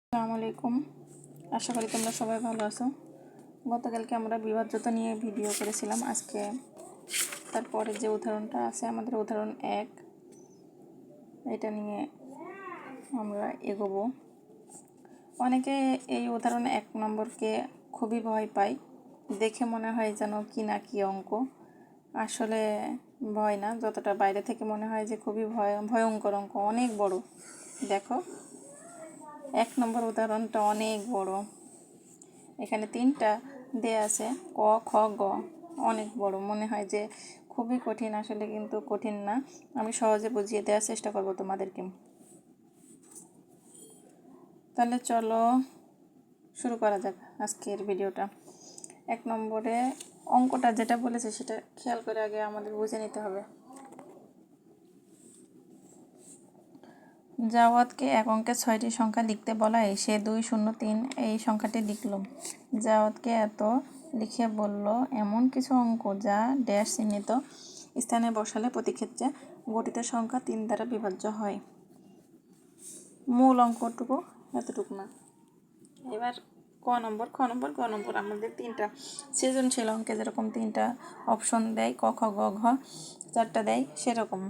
আসসালামু আলাইকুম। আশা করি তোমরা সবাই ভালো আছো। গতকালকে আমরা বিভাজ্যতা নিয়ে ভিডিও করেছিলাম। আজকে তারপরে যে উদাহরণটা আছে আমাদের উদাহরণ 1, এটা নিয়ে আমরা এগোবো। অনেকে এই উদাহরণ 1 নম্বরকে খুবই ভয় পায়, দেখে মনে হয় যেন কি না কি অঙ্ক। আসলে ভয় না, যতটা বাইরে থেকে মনে হয় যে খুবই ভয়ঙ্কর অঙ্ক, অনেক বড়। দেখো 1 নম্বর উদাহরণটা অনেক বড়। এখানে 3টা দেয়া আছে, ক খ গ, অনেক বড়। মনে হয় যে খুবই কঠিন, আসলে কিন্তু কঠিন না। আমি সহজে বুঝিয়ে দেওয়ার চেষ্টা করব তোমাদেরকে। তাহলে চলো শুরু করা যাক আজকের ভিডিওটা। 1 নম্বরে অঙ্কটা যেটা বলেছে সেটা খেয়াল করে আগে আমাদের বুঝে নিতে হবে। জাওয়াদকে এক অঙ্কে 6টি সংখ্যা লিখতে বলায় সে 203 এই সংখ্যাটি লিখল। জাওয়াদকে এত লিখে বলল এমন কিছু অঙ্ক যা ড্যাশ চিহ্নিত স্থানে বসালে প্রতি ক্ষেত্রে গঠিত সংখ্যা 3 দ্বারা বিভাজ্য হয়। মূল অঙ্কটুকু এতটুকু না। এবার ক নম্বর আমাদের 3টা সৃজনশীল অঙ্কে যেরকম 3টা অপশন দেয়, ক খ গ ঘ 4টা দেয়, সেরকম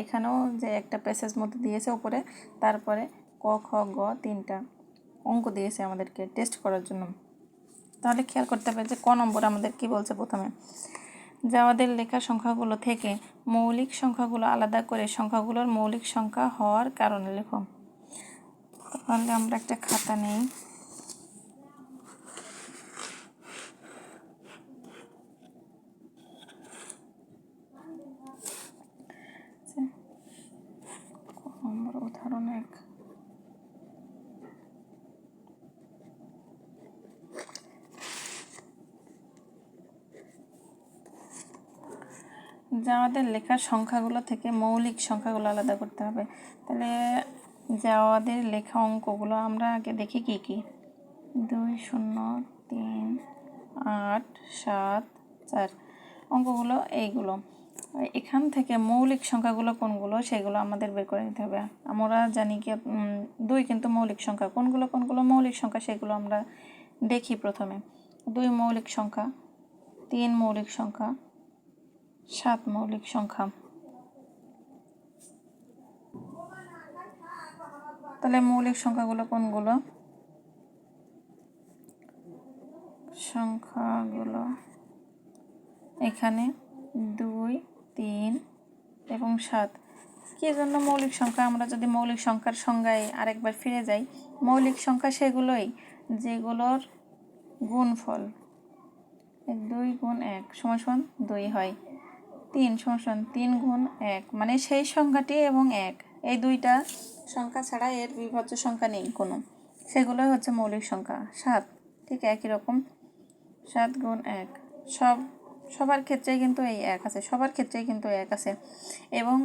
এখানেও যে একটা প্যাসেজ মতো দিয়েছে উপরে, তারপরে ক খ গ 3টা অঙ্ক দিয়েছে আমাদেরকে টেস্ট করার জন্য। তাহলে খেয়াল করতে হবে যে ক নম্বর আমাদের কি বলছে। প্রথমে জাওয়াদের লেখা সংখ্যাগুলো থেকে মৌলিক সংখ্যাগুলো আলাদা করে সংখ্যাগুলোর মৌলিক সংখ্যা হওয়ার কারণে লেখো। তাহলে আমরা একটা খাতা নেই। উদাহরণ 1, জাওয়াদের লেখা সংখ্যাগুলো থেকে মৌলিক সংখ্যাগুলো আলাদা করতে হবে। তাহলে জাওয়াদের লেখা অঙ্কগুলো আমরা আগে দেখি কি কি। 2 0 3 8 7 4 অঙ্কগুলো এইগুলো। এখান থেকে মৌলিক সংখ্যাগুলো কোনগুলো সেগুলো আমাদের বের করে নিতে হবে। আমরা জানি কি 2 কিন্তু মৌলিক সংখ্যা। কোনগুলো মৌলিক সংখ্যা সেগুলো আমরা দেখি। প্রথমে 2 মৌলিক সংখ্যা, 3 মৌলিক সংখ্যা, 7 মৌলিক সংখ্যা। তাহলে মৌলিক সংখ্যাগুলো কোনগুলো? সংখ্যাগুলো এখানে 2 3 এবং 7। কী জন্য মৌলিক সংখ্যা? আমরা যদি মৌলিক সংখ্যার সংজ্ঞায় আরেকবার ফিরে যাই, মৌলিক সংখ্যা সেগুলোই যেগুলোর গুণফল 2 গুণ 1 সমান 2 হয়, 3 সমান 3 গুণ 1 মানে সেই সংখ্যাটি এবং 1, এই দুইটা সংখ্যা ছাড়া এর বিভাজ্য সংখ্যা নেই কোনো, সেগুলোই হচ্ছে মৌলিক সংখ্যা। 7 ঠিক একই রকম, 7 গুণ 1 সবার ক্ষেত্রেই কিন্তু এই 1 আছে, সবার ক্ষেত্রেই কিন্তু 1 আছে, এবং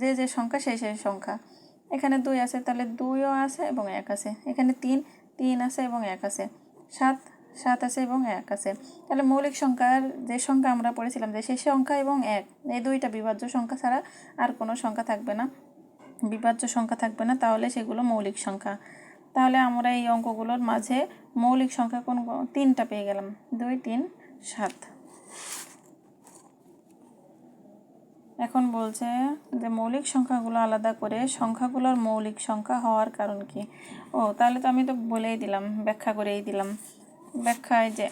যে সংখ্যা সেই সংখ্যা। এখানে 2 আছে, তাহলে 2ও আছে এবং 1 আছে। এখানে 3 আছে এবং 1 আছে। 7 আছে এবং 1 আছে। তাহলে মৌলিক সংখ্যার যে সংখ্যা আমরা পড়েছিলাম যে সেই সংখ্যা এবং 1, এই দুইটা বিভাজ্য সংখ্যা ছাড়া আর কোনো সংখ্যা থাকবে না, বিভাজ্য সংখ্যা থাকবে না, তাহলে সেগুলো মৌলিক সংখ্যা। তাহলে আমরা এই অঙ্কগুলোর মাঝে মৌলিক সংখ্যা কোন 3টা পেয়ে গেলাম, 2 3 7। এখন বলছে যে মৌলিক সংখ্যাগুলো আলাদা করে সংখ্যাগুলোর মৌলিক সংখ্যা হওয়ার কারণ কি। তাহলে তো আমি তো বলেই দিলাম, ব্যাখ্যা করেই দিলাম। ব্যাখ্যায় যে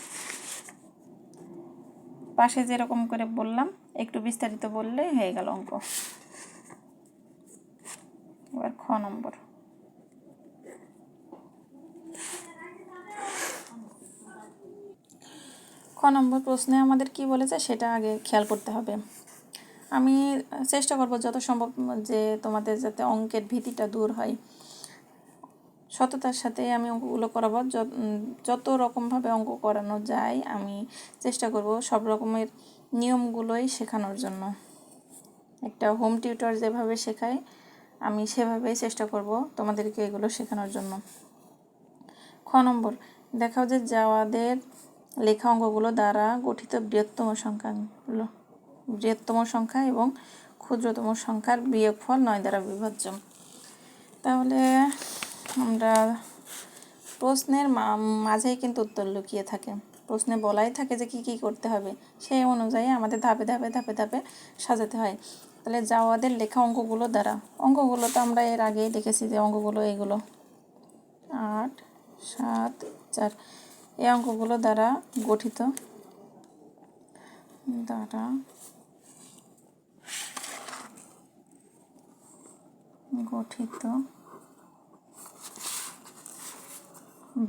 পাশে যেরকম করে বললাম একটু বিস্তারিত বললে হয়ে গেল অঙ্ক। এবার খ নম্বর। খ নম্বর প্রশ্নে আমাদের কি বলেছে সেটা আগে খেয়াল করতে হবে। আমি চেষ্টা করব যত সম্ভব যে তোমাদের যাতে অঙ্কের ভীতিটা দূর হয়, সততার সাথে আমি অঙ্কগুলো করাবো। যত রকমভাবে অঙ্ক করানো যায় আমি চেষ্টা করব সব রকমের নিয়মগুলোই শেখানোর জন্য। একটা হোম টিউটর যেভাবে শেখায় আমি সেভাবেই চেষ্টা করব তোমাদেরকে এগুলো শেখানোর জন্য। খ নম্বর, দেখাও যে জাওয়াদের লেখা অঙ্কগুলো দ্বারা গঠিত বৃহত্তম সংখ্যা এবং ক্ষুদ্রতম সংখ্যার বিয়োগফল 9 দ্বারা বিভাজ্য। তাহলে আমরা প্রশ্নের মাঝেই কিন্তু উত্তর লুকিয়ে থাকে। প্রশ্নে বলাই থাকে যে কী কী করতে হবে, সেই অনুযায়ী আমাদের ধাপে ধাপে ধাপে ধাপে সাজাতে হয়। তাহলে জাওয়াদের লেখা অঙ্কগুলো দ্বারা, অঙ্কগুলো তো আমরা এর আগেই দেখেছি যে অঙ্কগুলো এইগুলো 8, 7, 4, এই অঙ্কগুলো দ্বারা গঠিত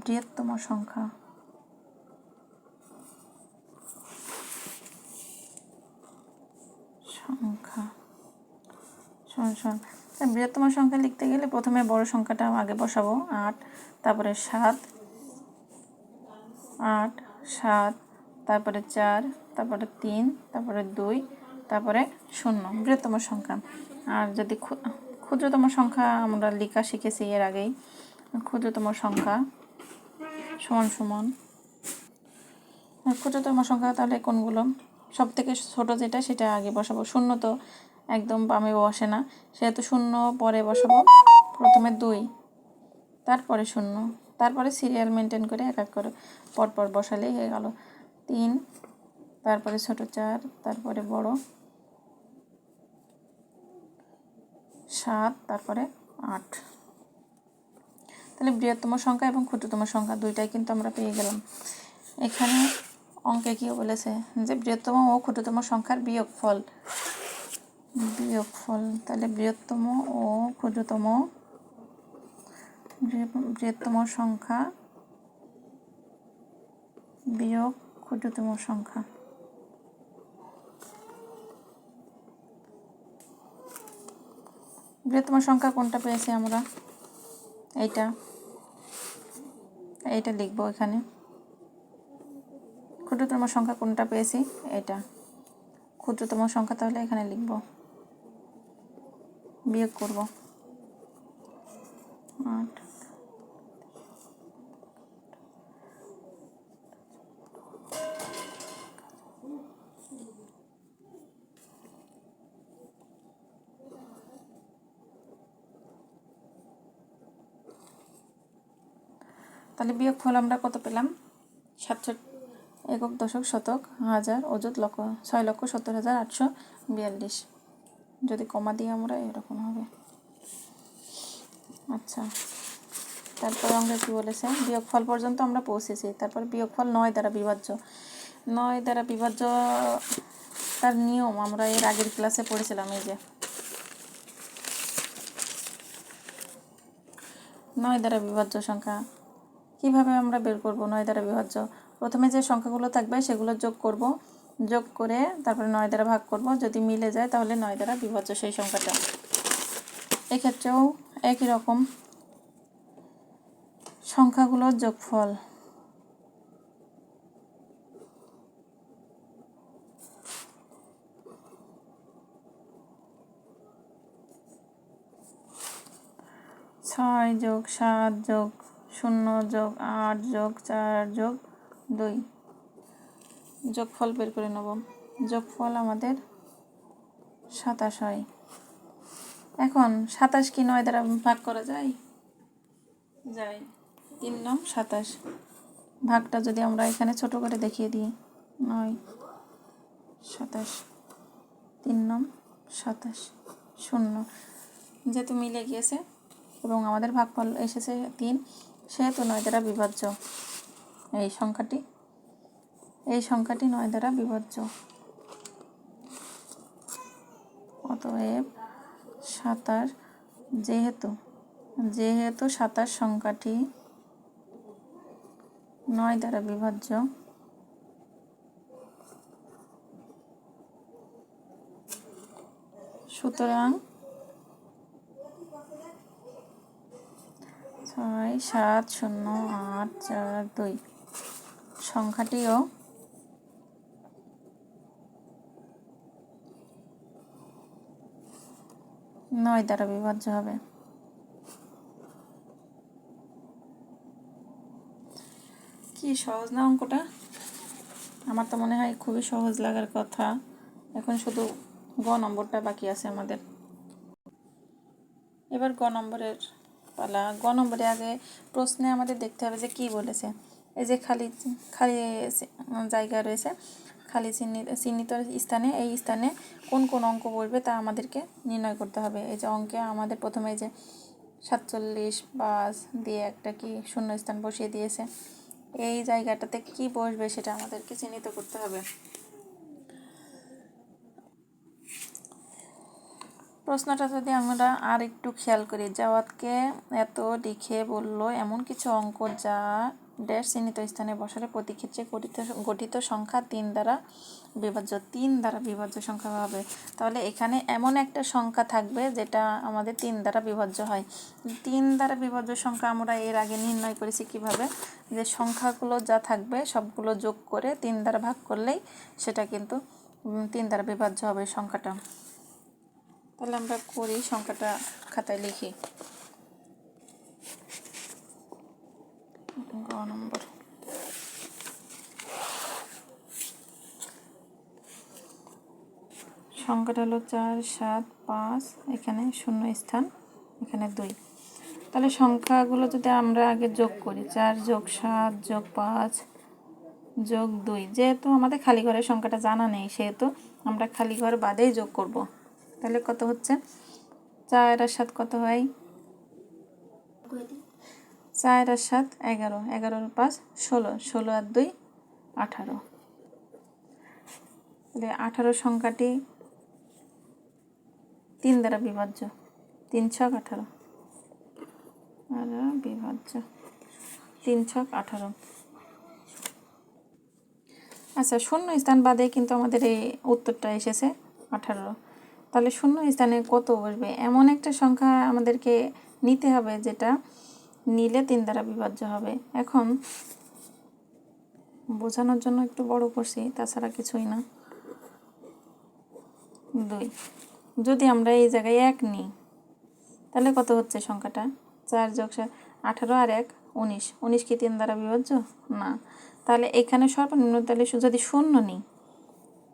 বৃহত্তম সংখ্যা বৃহত্তম সংখ্যা লিখতে গেলে প্রথমে বড় সংখ্যাটা আগে বসাবো 8, তারপরে 7, তারপরে 4, তারপরে 3, তারপরে 2, তারপরে 0 বৃহত্তম সংখ্যা। আর যদি ক্ষুদ্রতম সংখ্যা আমরা লেখা শিখেছি এর আগেই, ক্ষুদ্রতম সংখ্যা সমান সমান ক্ষুদ্রতম সংখ্যা তাহলে কোনগুলো, সব থেকে ছোট যেটা সেটা আগে বসাবো। 0 তো একদম বামে বসে না, সেহেতু 0 পরে বসাবো। প্রথমে 2, তারপরে 0, তারপরে সিরিয়াল মেনটেন করে এক এক করে পরপর বসালেই হয়ে গেল। 3, তারপরে ছোট 4, তারপরে বড় 7, তারপরে 8। তাহলে বৃহত্তম সংখ্যা এবং ক্ষুদ্রতম সংখ্যা দুইটাই কিন্তু আমরা পেয়ে গেলাম। এখানে অঙ্কে কী বলেছে যে বৃহত্তম ও ক্ষুদ্রতম সংখ্যার বিয়োগফল। তাহলে বৃহত্তম ও ক্ষুদ্রতম সংখ্যা বিয়োগ ক্ষুদ্রতম সংখ্যা। বৃহত্তম সংখ্যা কোনটা পেয়েছি আমরা, এইটা লিখবো এখানে। ক্ষুদ্রতম সংখ্যা কোনটা পেয়েছি, এটা ক্ষুদ্রতম সংখ্যা, তাহলে এখানে লিখব, বিয়োগ করব 8। তাহলে বিয়োগফল আমরা কত পেলাম, 67 একক দশক শতক হাজার অযুত লক্ষ 6,70,842। যদি কমা দিই আমরা এরকম হবে। আচ্ছা, তারপর আমরা কী বলেছে, বিয়োগফল পর্যন্ত আমরা পৌঁছেছি। তারপর বিয়োগফল 9 দ্বারা বিভাজ্য। 9 দ্বারা বিভাজ্য তার নিয়ম আমরা এর আগের ক্লাসে পড়েছিলাম। এই যে 9 দ্বারা বিভাজ্য সংখ্যা কিভাবে আমরা বের করব। 9 দ্বারা বিভাজ্য, প্রথমে যে সংখ্যাগুলো থাকবে সেগুলো যোগ করব, যোগ করে তারপরে 9 দ্বারা ভাগ করব। যদি মিলে যায় তাহলে 9 দ্বারা বিভাজ্য সেই সংখ্যাটা। এক্ষেত্রেও একই রকম, সংখ্যাগুলোর যোগফল ছয় যোগ 7 যোগ 0 যোগ 8 যোগ 4 যোগ 2, যোগফল বের করে নেব। যোগফল আমাদের 27 হয়। এখন 27 কি 9 দ্বারা ভাগ করা যায়? 3 নং 27। ভাগটা যদি আমরা এখানে ছোট করে দেখিয়ে দিই, 9, 27, 3 নং 27, 0, যেহেতু মিলে গিয়েছে এবং আমাদের ভাগফল এসেছে 3, সেহেতু 9 দ্বারা বিভাজ্য এই সংখ্যাটি। 9 দ্বারা বিভাজ্য। অতএব 27, যেহেতু 27 সংখ্যাটি 9 দ্বারা বিভাজ্য, সুতরাং 6, 7, 0, 8, 4, 2 সংখ্যাটিও 9 দ্বারা বিভাজ্য হবে। কি সহজ না অঙ্কটা? আমার তো মনে হয় খুবই সহজ লাগার কথা। এখন শুধু গ নম্বরটা বাকি আছে আমাদের। এবার গ নম্বরের পালা। গ নম্বরে আগে প্রশ্নে আমাদের দেখতে হবে যে কি বলেছে। এই যে খালি খালি জায়গা রয়েছে, খালি চিহ্নিত স্থানে, এই স্থানে কোন কোন অঙ্ক বসবে তা আমাদেরকে নির্ণয় করতে হবে। এই যে অঙ্কে আমাদের প্রথমে যে 47 5 দিয়ে একটা কি শূন্য স্থান বসিয়ে দিয়েছে, এই জায়গাটাতে কি বসবে সেটা আমাদেরকে চিহ্নিত করতে হবে। প্রশ্নটা যদি আমরা আর একটু খেয়াল করি, জাওয়াতকে এত লিখে বলল এমন কিছু অঙ্ক যা ড্যাশ চিহ্নিত স্থানে বসালে প্রতি ক্ষেত্রে গঠিত সংখ্যা 3 দ্বারা বিভাজ্য। 3 দ্বারা বিভাজ্য সংখ্যা হবে, তাহলে এখানে এমন একটা সংখ্যা থাকবে যেটা আমাদের 3 দ্বারা বিভাজ্য হয়। 3 দ্বারা বিভাজ্য সংখ্যা আমরা এর আগে নির্ণয় করেছি কিভাবে, যে সংখ্যাগুলো যা থাকবে সবগুলো যোগ করে 3 দ্বারা ভাগ করলেই সেটা কিন্তু 3 দ্বারা বিভাজ্য হবে সংখ্যাটা। তাহলে আমরা করি, সংখ্যাটা খাতায় লিখি। গ নম্বর, সংখ্যাটা হলো 4 7 5, এখানে শূন্য স্থান, এখানে 2। তাহলে সংখ্যাগুলো যদি আমরা আগে যোগ করি, 4 যোগ 7 যোগ 5 যোগ 2, যেহেতু আমাদের খালি ঘরের সংখ্যাটা জানা নেই সেহেতু আমরা খালি ঘর বাদেই যোগ করব। তাহলে কত হচ্ছে, 4 আর 7 কত হয়, 4 আর 7 11, 11 আর 5 16, 16 আর 2 18। তাহলে 18 সংখ্যাটি 3 দ্বারা বিভাজ্য, 3 ছক 18 আর বিভাজ্য 3 ছক 18। আচ্ছা, শূন্য স্থান বাদে কিন্তু আমাদের এই উত্তরটা এসেছে 18। তাহলে শূন্য স্থানে কত বসবে, এমন একটা সংখ্যা আমাদেরকে নিতে হবে যেটা নিলে 3 দ্বারা বিভাজ্য হবে। এখন বোঝানোর জন্য একটু বড় করছি, তাছাড়া কিছুই না। 2, যদি আমরা এই জায়গায় 1 নিই তাহলে কত হচ্ছে সংখ্যাটা, 4 যোগ 18 আর 1 19, 19 কি 3 দ্বারা বিভাজ্য না। তাহলে এখানে সর্বনিম্ন, তাহলে যদি শূন্য নিই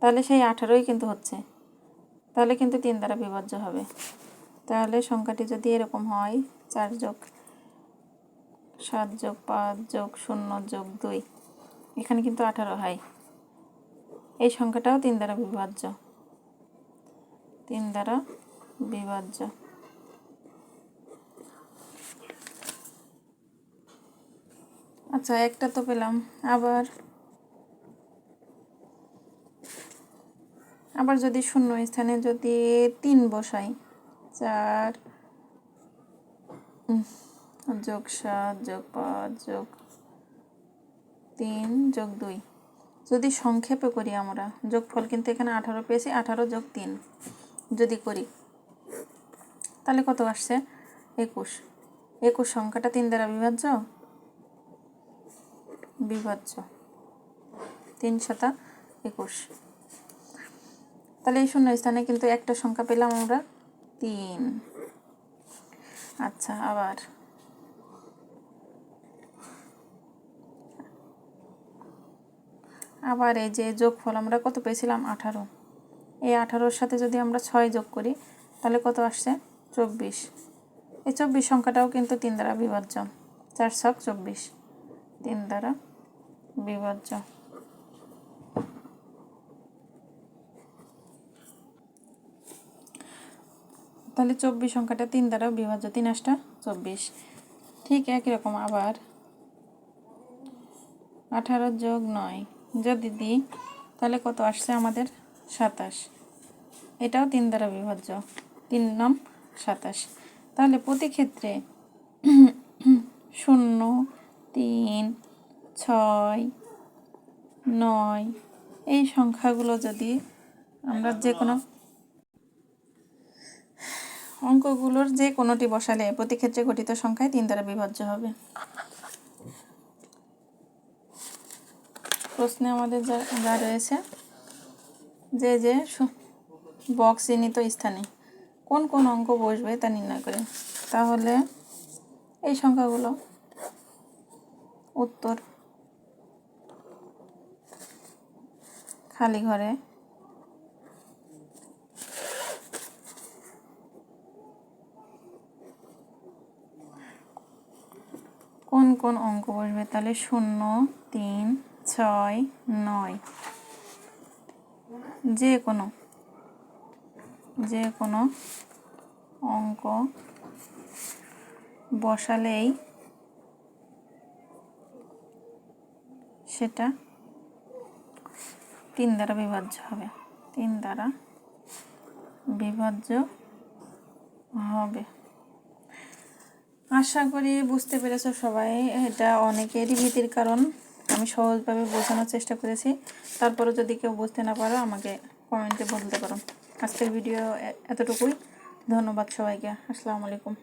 তাহলে সেই 18ই কিন্তু হচ্ছে, তাহলে কিন্তু 3 দ্বারা বিভাজ্য হবে। তাহলে সংখ্যাটি যদি এরকম হয়, 4 যোগ 7 যোগ 5 যোগ 0 যোগ 2, এখানে কিন্তু 18 হয়। এই সংখ্যাটাও 3 দ্বারা বিভাজ্য, 3 দ্বারা বিভাজ্য। আচ্ছা, একটা তো পেলাম। আবার যদি শূন্য স্থানে যদি 3 বসাই, 4 যোগ 7 যোগ 5 যোগ 3 যোগ 2, যদি সংক্ষেপে করি আমরা, যোগফল কিন্তু এখানে 18 পেয়েছি, 18 যোগ 3 যদি করি তাহলে কত আসছে, 21। 21 সংখ্যাটা 3 দ্বারা বিভাজ্য, বিভাজ্য 3 7 21। তাহলে এই শূন্য স্থানে কিন্তু একটা সংখ্যা পেলাম আমরা 3। আচ্ছা, আবার এই যে যোগফল আমরা কত পেয়েছিলাম, 18। এই 18-র সাথে যদি আমরা 6 যোগ করি তাহলে কত আসছে, 24। এই 24 সংখ্যাটাও কিন্তু 3 দ্বারা বিভাজ্য, 4 ছক 24, 3 দ্বারা বিভাজ্য। তাহলে 24 সংখ্যাটা 3 দ্বারা বিভাজ্য, 3 8 24। ঠিক একই রকম আবার 18 যোগ 9 যদি দিই তাহলে কত আসছে আমাদের, 27। এটাও 3 দ্বারা বিভাজ্য, 3 9 27। তাহলে প্রতি ক্ষেত্রে 0 3 6 9 এই সংখ্যাগুলো যদি আমরা যে কোনো অঙ্কগুলোর যে কোনোটি বসালে প্রতি ক্ষেত্রে গঠিত সংখ্যায় 3 দ্বারা বিভাজ্য হবে। প্রশ্নে আমাদের যা রয়েছে, যে বক্স চিহ্নিত স্থানে কোন কোন অঙ্ক বসবে তা নির্ণয় করে। তাহলে এই সংখ্যাগুলো উত্তর খালি ঘরে কোন কোন অঙ্ক বসবে? তাহলে 0, 3, 6, 9 যে কোনো অঙ্ক বসালেই সেটা 3 দ্বারা বিভাজ্য হবে। 3 দ্বারা বিভাজ্য হবে। আশা করি বুঝতে পেরেছো সবাই। এটা অনেকেরই ভীতির কারণ, আমি সহজভাবে বোঝানোর চেষ্টা করেছি। তারপরে যদি কেউ বুঝতে না পারো আমাকে কমেন্টে বলতে পারো। আজকের ভিডিও এতটুকুই। ধন্যবাদ সবাইকে। আসসালামু আলাইকুম।